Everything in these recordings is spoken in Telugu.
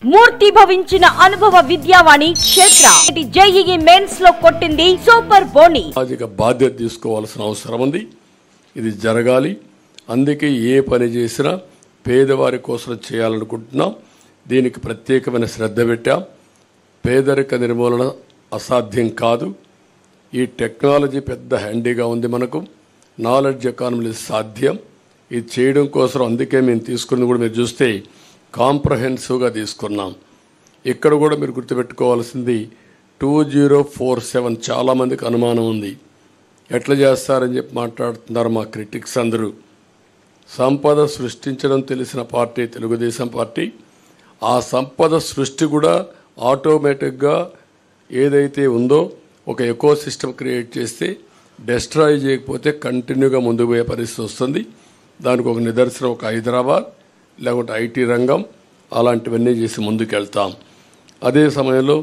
మూర్తి భవించిన అనుభవ విద్యావాణి క్షేత్ర జేఈఈ మెయిన్స్ లో కొట్టింది సూపర్ బోని. సామాజిక బాధ్యత తీసుకోవాల్సిన అవసరం ఉంది. ఇది జరగాలి. అందుకే ఏ పని చేసినా పేదవారి కోసం చేయాలనుకుంటున్నాం. దీనికి ప్రత్యేకమైన శ్రద్ధ పెట్టాం. పేదరిక నిర్మూలన అసాధ్యం కాదు. ఈ టెక్నాలజీ పెద్ద హ్యాండీగా ఉంది. మనకు నాలెడ్జ్ ఎకానమీ సాధ్యం. ఇది చేయడం కోసం అందుకే మేము తీసుకున్నది కూడా మీరు చూస్తే కాంప్రహెన్సివ్గా తీసుకున్నాం. ఇక్కడ కూడా మీరు గుర్తుపెట్టుకోవాల్సింది 2047 చాలామందికి అనుమానం ఉంది. ఎట్లా చేస్తారని చెప్పి మాట్లాడుతున్నారు మా క్రిటిక్స్ అందరూ. సంపద సృష్టించడం తెలిసిన పార్టీ తెలుగుదేశం పార్టీ. ఆ సంపద సృష్టి కూడా ఆటోమేటిక్గా ఏదైతే ఉందో ఒక ఎకో సిస్టమ్ క్రియేట్ చేస్తే డెస్ట్రాయ్ చేయకపోతే కంటిన్యూగా ముందుకు పోయే పరిస్థితి వస్తుంది. దానికి ఒక నిదర్శనం ఒక హైదరాబాద్, లేకుంటే ఐటీ రంగం, అలాంటివన్నీ చేసి ముందుకు వెళ్తాం. అదే సమయంలో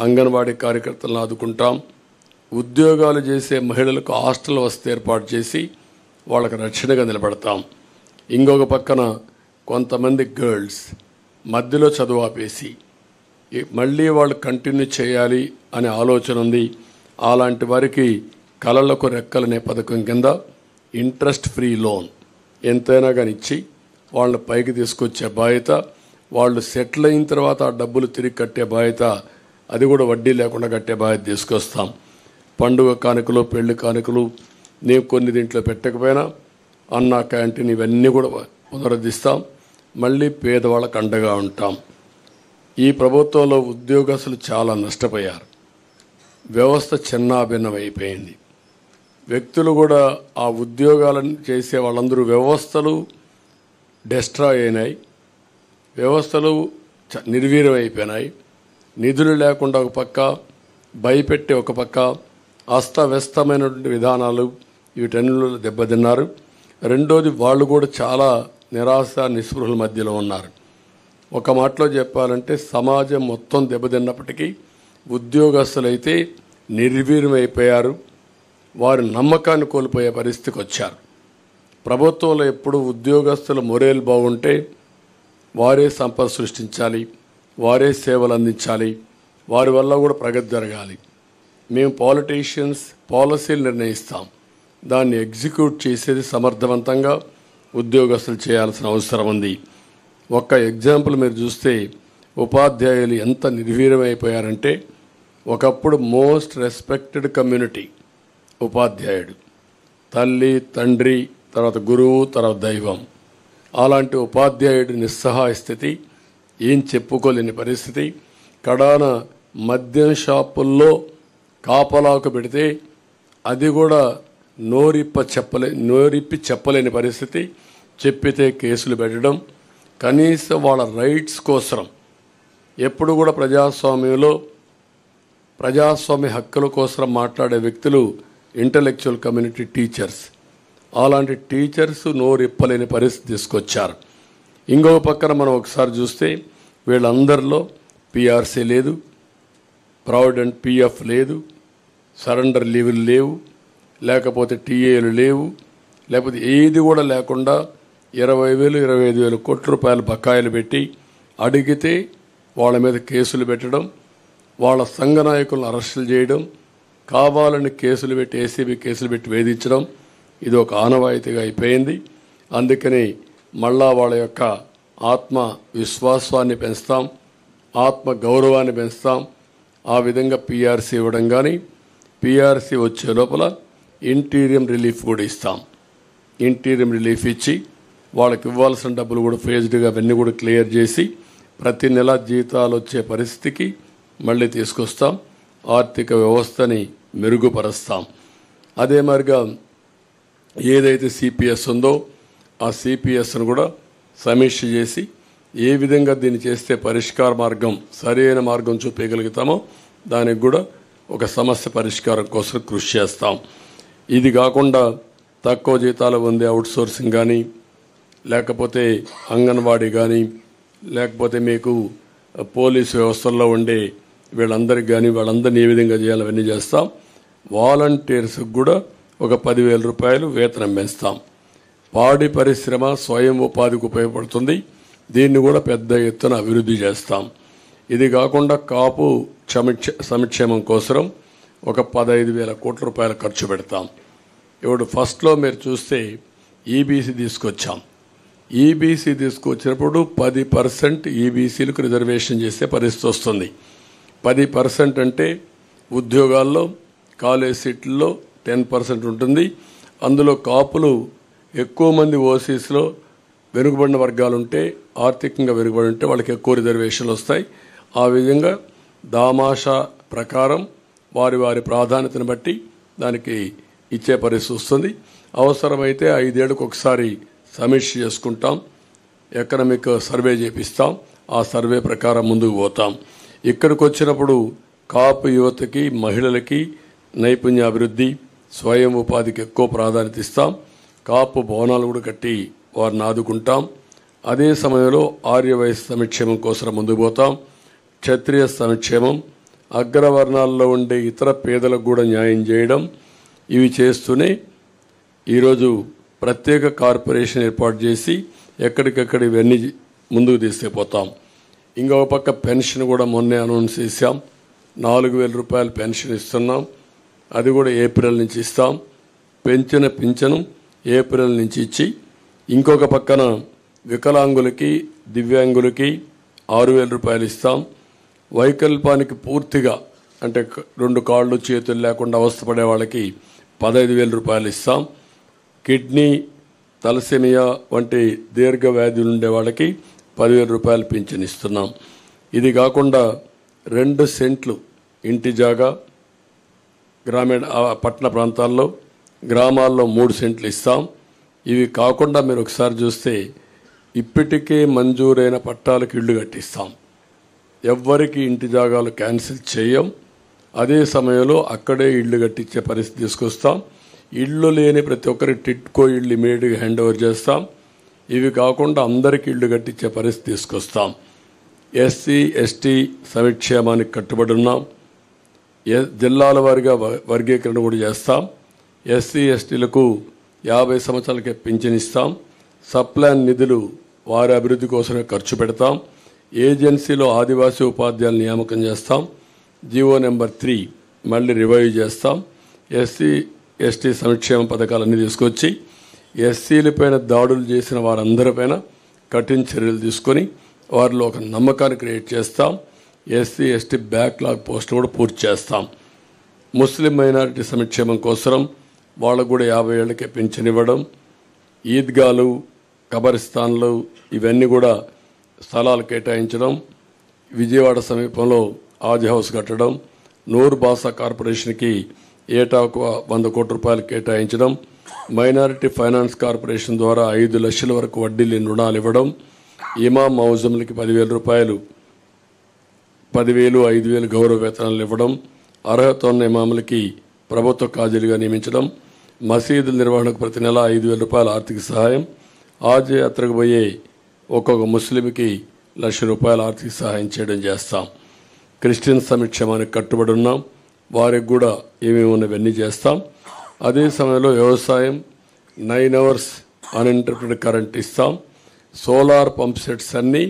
అంగన్వాడీ కార్యకర్తలను ఆదుకుంటాం. ఉద్యోగాలు చేసే మహిళలకు హాస్టల్ వసతి ఏర్పాటు చేసి వాళ్ళకి రక్షణగా నిలబడతాం. ఇంకొక పక్కన కొంతమంది గర్ల్స్ మధ్యలో చదువు ఆపేసి మళ్ళీ వాళ్ళు కంటిన్యూ చేయాలి అనే ఆలోచన ఉంది. అలాంటి వారికి కళలకు రెక్కలనే పథకం కింద ఇంట్రెస్ట్ ఫ్రీ లోన్ ఎంతైనా కానీ ఇచ్చి వాళ్ళని పైకి తీసుకొచ్చే బాధ్యత, వాళ్ళు సెటిల్ అయిన తర్వాత ఆ డబ్బులు తిరిగి కట్టే బాధ్యత, అది కూడా వడ్డీ లేకుండా కట్టే బాధ్యత తీసుకొస్తాం. పండుగ కానుకలు, పెళ్లి కానుకలు నేను కొన్ని దీంట్లో పెట్టకపోయినా అన్న క్యాంటీన్ ఇవన్నీ కూడా పునరుద్ధరిస్తాం. మళ్ళీ పేదవాళ్ళకు అండగా ఉంటాం. ఈ ప్రభుత్వంలో ఉద్యోగస్తులు చాలా నష్టపోయారు. వ్యవస్థ చిన్నాభిన్నం అయిపోయింది. వ్యక్తులు కూడా ఆ ఉద్యోగాలను చేసే వాళ్ళందరూ వ్యవస్థలు డెస్ట్రాయ్ అయినాయి. వ్యవస్థలు నిర్వీర్యం అయిపోయినాయి. నిధులు లేకుండా ఒక పక్క, భయపెట్టే ఒక పక్క, అస్తవ్యస్తమైనటువంటి విధానాలు వీటన్నిటిలో దెబ్బతిన్నారు. రెండోది వాళ్ళు కూడా చాలా నిరాశ నిస్పృహల మధ్యలో ఉన్నారు. ఒక మాటలో చెప్పాలంటే సమాజం మొత్తం దెబ్బతిన్నప్పటికీ ఉద్యోగస్తులైతే నిర్వీర్యమైపోయారు. వారి నమ్మకాన్ని కోల్పోయే పరిస్థితికి వచ్చారు. ప్రభుత్వంలో ఎప్పుడు ఉద్యోగస్తుల మొరేల్ బాగుంటే వారే సంపద సృష్టించాలి, వారే సేవలు అందించాలి, వారి వల్ల కూడా ప్రగతి జరగాలి. మేము పాలిటీషియన్స్ పాలసీలు నిర్ణయిస్తాం. దాన్ని ఎగ్జిక్యూట్ చేసేది సమర్థవంతంగా ఉద్యోగస్తులు చేయాల్సిన అవసరం ఉంది. ఒక్క ఎగ్జాంపుల్ మీరు చూస్తే ఉపాధ్యాయులు ఎంత నిర్వీర్యమైపోయారంటే, ఒకప్పుడు మోస్ట్ రెస్పెక్టెడ్ కమ్యూనిటీ ఉపాధ్యాయుడు, తల్లి తండ్రి, తర్వాత గురువు, తర్వాత దైవం. అలాంటి ఉపాధ్యాయుడి నిస్సహాయ స్థితి, ఏం చెప్పుకోలేని పరిస్థితి. కడాన మద్యం షాపుల్లో కాపలాకు పెడితే అది కూడా నోరిప్పి చెప్పలేని పరిస్థితి. చెప్పితే కేసులు పెట్టడం. కనీసం వాళ్ళ రైట్స్ కోసం ఎప్పుడు కూడా ప్రజాస్వామ్యంలో ప్రజాస్వామ్య హక్కుల కోసం మాట్లాడే వ్యక్తులు ఇంటలెక్చువల్ కమ్యూనిటీ టీచర్స్. అలాంటి టీచర్స్ నోరిప్పలేని పరిస్థితి తీసుకొచ్చారు. ఇంకొక పక్కన మనం ఒకసారి చూస్తే వీళ్ళందరిలో పిఆర్సీ లేదు, ప్రావిడెంట్ పిఎఫ్ లేదు, సరెండర్ లీవులు లేవు, లేకపోతే టీఏలు లేవు, లేకపోతే ఏది కూడా లేకుండా 20,000 25,000 కోట్ల రూపాయల బకాయిలు పెట్టి అడిగితే వాళ్ళ మీద కేసులు పెట్టడం, వాళ్ళ సంఘ నాయకులను అరెస్టులు చేయడం, కావాలని కేసులు పెట్టి ఏసీబీ కేసులు పెట్టి వేధించడం, ఇది ఒక ఆనవాయితీగా అయిపోయింది. అందుకని మళ్ళా వాళ్ళ యొక్క ఆత్మ విశ్వాసాన్ని పెంచుతాం, ఆత్మ గౌరవాన్ని పెంచుతాం. ఆ విధంగా పిఆర్సీ ఇవ్వడం కానీ, పిఆర్సీ వచ్చే లోపల ఇంటీరియం రిలీఫ్ కూడా ఇస్తాం. ఇంటీరియం రిలీఫ్ ఇచ్చి వాళ్ళకి ఇవ్వాల్సిన డబ్బులు కూడా ఫేజ్డ్గా అవన్నీ కూడా క్లియర్ చేసి ప్రతి నెల జీతాలు వచ్చే పరిస్థితికి మళ్ళీ తీసుకొస్తాం. ఆర్థిక వ్యవస్థని మెరుగుపరుస్తాం. అదే మరిగా ఏదైతే సిపిఎస్ ఉందో ఆ సిపిఎస్ను కూడా సమీక్ష చేసి ఏ విధంగా దీన్ని చేస్తే పరిష్కార మార్గం, సరైన మార్గం చూపించగలుగుతామో దానికి కూడా ఒక సమస్య పరిష్కారం కోసం కృషి చేస్తాం. ఇది కాకుండా తక్కువ జీతాలు పొందే అవుట్సోర్సింగ్ కానీ, లేకపోతే అంగన్వాడీ కానీ, లేకపోతే మీకు పోలీసు వ్యవస్థల్లో ఉండే వీళ్ళందరికీ కానీ వాళ్ళందరినీ ఏ విధంగా చేయాలి అవన్నీ చేస్తాం. వాలంటీర్స్కి కూడా ఒక 10,000 రూపాయలు వేతనం పెంచుతాం. పాడి పరిశ్రమ స్వయం ఉపాధికి ఉపయోగపడుతుంది. దీన్ని కూడా పెద్ద ఎత్తున అభివృద్ధి చేస్తాం. ఇది కాకుండా కాపు సంక్షేమం కోసం ఒక 15,000 కోట్ల రూపాయలు ఖర్చు పెడతాం. ఇప్పుడు ఫస్ట్లో మీరు చూస్తే ఈబీసీ తీసుకొచ్చాం. ఈబీసీ తీసుకొచ్చినప్పుడు 10% ఈబీసీలకు రిజర్వేషన్ చేసే పరిస్థితి వస్తుంది. 10% అంటే ఉద్యోగాల్లో కాలేజ్ సీట్లలో 10% ఉంటుంది. అందులో కాపులు ఎక్కువ మంది ఓసీస్లో వెనుకబడిన వర్గాలు ఉంటే, ఆర్థికంగా వెనుకబడి ఉంటే వాళ్ళకి ఎక్కువ రిజర్వేషన్లు వస్తాయి. ఆ విధంగా దామాషా ప్రకారం వారి వారి ప్రాధాన్యతను బట్టి దానికి ఇచ్చే పరిస్థితి వస్తుంది. అవసరమైతే 5 ఏళ్లకు ఒకసారి సమీక్ష చేసుకుంటాం, ఎకనామిక్ సర్వే చేపిస్తాం. ఆ సర్వే ప్రకారం ముందుకు పోతాం. ఇక్కడికి వచ్చినప్పుడు కాపు యువతకి, మహిళలకి నైపుణ్యాభివృద్ధి, స్వయం ఉపాధికి ఎక్కువ ప్రాధాన్యత ఇస్తాం. కాపు భవనాలు కూడా కట్టి వారిని ఆదుకుంటాం. అదే సమయంలో ఆర్యవైశ్య సంక్షేమం కోసం ముందుకు పోతాం. క్షత్రియ సంక్షేమం, అగ్రవర్ణాల్లో ఉండే ఇతర పేదలకు కూడా న్యాయం చేయడం, ఇవి చేస్తూనే ఈరోజు ప్రత్యేక కార్పొరేషన్ ఏర్పాటు చేసి ఎక్కడికక్కడ ఇవన్నీ ముందుకు తీసుకుపోతాం. ఇంకొక పక్క పెన్షన్ కూడా మొన్నే అనౌన్స్ చేశాం. 4,000 రూపాయలు పెన్షన్ ఇస్తున్నాం. అది కూడా ఏప్రిల్ నుంచి ఇస్తాం. పెంచిన పింఛను ఏప్రిల్ నుంచి ఇచ్చి, ఇంకొక పక్కన వికలాంగులకి, దివ్యాంగులకి 6,000 రూపాయలు ఇస్తాం. వైకల్పానికి పూర్తిగా అంటే 2 కాళ్ళు చేతులు లేకుండా అవస్థపడే వాళ్ళకి 15,000 రూపాయలు ఇస్తాం. కిడ్నీ, తలసేమియా వంటి దీర్ఘ వ్యాధులు ఉండే వాళ్ళకి 10,000 రూపాయలు పింఛన్ ఇస్తున్నాం. ఇది కాకుండా 2 సెంట్లు ఇంటి జాగా గ్రామీణ పట్టణ ప్రాంతాల్లో, గ్రామాల్లో 3 సెంట్లు ఇస్తాం. ఇవి కాకుండా మీరు ఒకసారి చూస్తే ఇప్పటికే మంజూరైన పట్టాలకు ఇళ్లు కట్టిస్తాం. ఎవ్వరికి ఇంటి జాగాలు క్యాన్సిల్ చేయం. అదే సమయంలో అక్కడే ఇళ్లు కట్టించే పరిస్థితి తీసుకొస్తాం. ఇళ్ళు లేని ప్రతి ఒక్కరికి టిట్కో ఇళ్ళు ఇమీడియట్గా హ్యాండ్ ఓవర్ చేస్తాం. ఇవి కాకుండా అందరికీ ఇళ్లు కట్టించే పరిస్థితి తీసుకొస్తాం. ఎస్సీ ఎస్టీ సంక్షేమానికి కట్టుబడి ఉన్నాం. జిల్లాల వారీగా వర్గీకరణ కూడా చేస్తాం. ఎస్సీ ఎస్టీలకు 50 సంవత్సరాలకే పింఛన్ ఇస్తాం. సప్లాన్ నిధులు వారి అభివృద్ధి కోసమే ఖర్చు పెడతాం. ఏజెన్సీలో ఆదివాసీ ఉపాధ్యాయులు నియామకం చేస్తాం. జీవో నెంబర్ 3 మళ్ళీ రివైవ్ చేస్తాం. ఎస్సీ ఎస్టీ సంక్షేమ పథకాలన్నీ తీసుకొచ్చి ఎస్సీలపైన దాడులు చేసిన వారందరిపైన కఠిన చర్యలు తీసుకొని వారిలో ఒక నమ్మకాన్ని క్రియేట్ చేస్తాం. ఎస్సీ ఎస్టీ బ్యాక్లాగ్ పోస్టులు కూడా పూర్తి చేస్తాం. ముస్లిం మైనారిటీ సంక్షేమం కోసం వాళ్ళకు కూడా 50 ఏళ్లకే పింఛన్ ఇవ్వడం, ఈద్గాలు, కబరిస్తాన్లు ఇవన్నీ కూడా స్థలాలు కేటాయించడం, విజయవాడ సమీపంలో ఆజ్ హౌస్ కట్టడం, నూర్ బాసా కార్పొరేషన్కి ఏటా 100 కోట్ల రూపాయలు కేటాయించడం, మైనారిటీ ఫైనాన్స్ కార్పొరేషన్ ద్వారా 5 లక్షల వరకు వడ్డీ లేని రుణాలు ఇవ్వడం, ఇమాం మౌజంలకి 10,000 రూపాయలు, 10,000, 5,000 గౌరవ వేతనాలు ఇవ్వడం, అర్హత ఉన్న ఇమాములకి ప్రభుత్వ కాజీలుగా నియమించడం, మసీదుల నిర్వహణకు ప్రతి నెల 5,000 రూపాయల ఆర్థిక సహాయం, ఆజ్ యాత్రకు పోయే ఒక్కొక్క ముస్లింకి 1,00,000 రూపాయల ఆర్థిక సహాయం చేయడం చేస్తాం. క్రిస్టియన్ సంక్షేమానికి కట్టుబడి ఉన్నాం. వారికి కూడా ఏమేమి ఉన్నవన్నీ చేస్తాం. అదే సమయంలో వ్యవసాయం 9 hours అన్ఇంటరప్టెడ్ కరెంట్ ఇస్తాం. సోలార్ పంప్ సెట్స్ అన్నీ.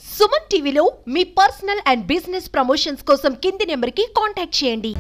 సుమన్ టీవీలో మీ పర్సనల్ అండ్ బిజినెస్ ప్రమోషన్స్ కోసం కింది నెంబర్కి కాంటాక్ట్ చేయండి.